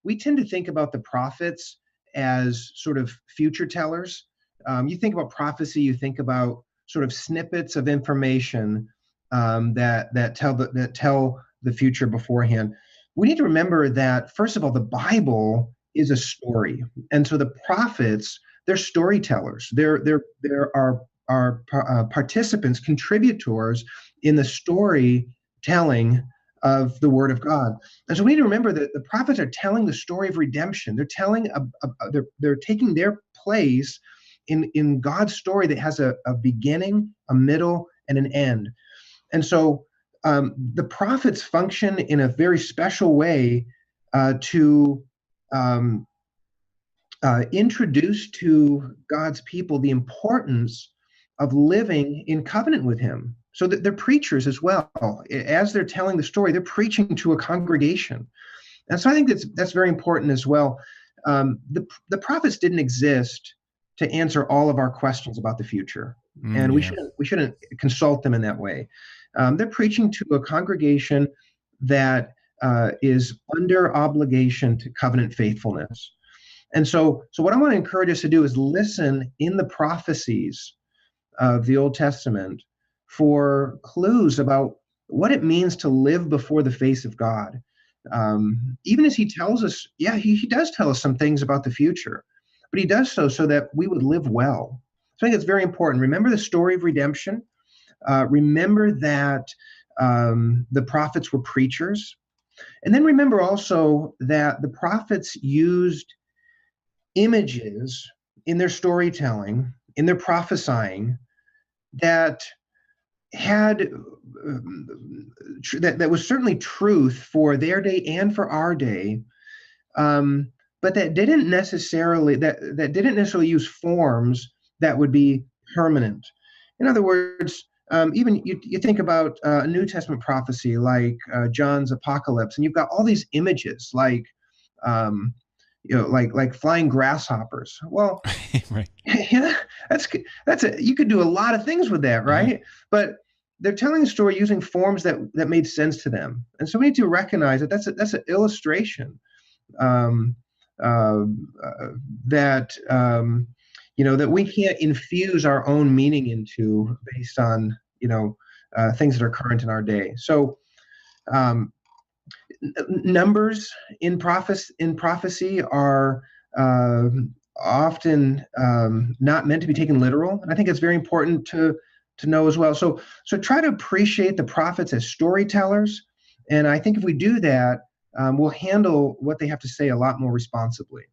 we tend to think about the prophets as sort of future tellers. You think about prophecy, you think about sort of snippets of information that tell the future beforehand. We need to remember that, first of all, the Bible is a story, and so the prophets, they're storytellers. Are participants, contributors in the storytelling of the Word of God. And so we need to remember that the prophets are telling the story of redemption. They're telling they're taking their place in God's story that has a beginning, a middle, and an end. And so the prophets function in a very special way to introduce to God's people the importance of living in covenant with Him. So that they're preachers as well. As they're telling the story, they're preaching to a congregation. And so I think that's very important as well. The prophets didn't exist to answer all of our questions about the future, and we shouldn't consult them in that way. They're preaching to a congregation that is under obligation to covenant faithfulness. And so what I want to encourage us to do is listen in the prophecies of the Old Testament for clues about what it means to live before the face of God. Even as He tells us, he does tell us some things about the future, but He does so that we would live well. So I think it's very important. Remember the story of redemption. Remember that the prophets were preachers. And then remember also that the prophets used images in their storytelling, in their prophesying, that had that was certainly truth for their day and for our day, but that didn't necessarily use forms that would be permanent. In other words, even you think about a New Testament prophecy like John's Apocalypse, and you've got all these images like like flying grasshoppers. Well, right. You could do a lot of things with that, right? Mm-hmm. But they're telling a story using forms that made sense to them, and so we need to recognize that that's an illustration that that we can't infuse our own meaning into based on things that are current in our day. So numbers in prophecy are often not meant to be taken literal, and I think it's very important to know as well. So try to appreciate the prophets as storytellers, and I think if we do that, we'll handle what they have to say a lot more responsibly.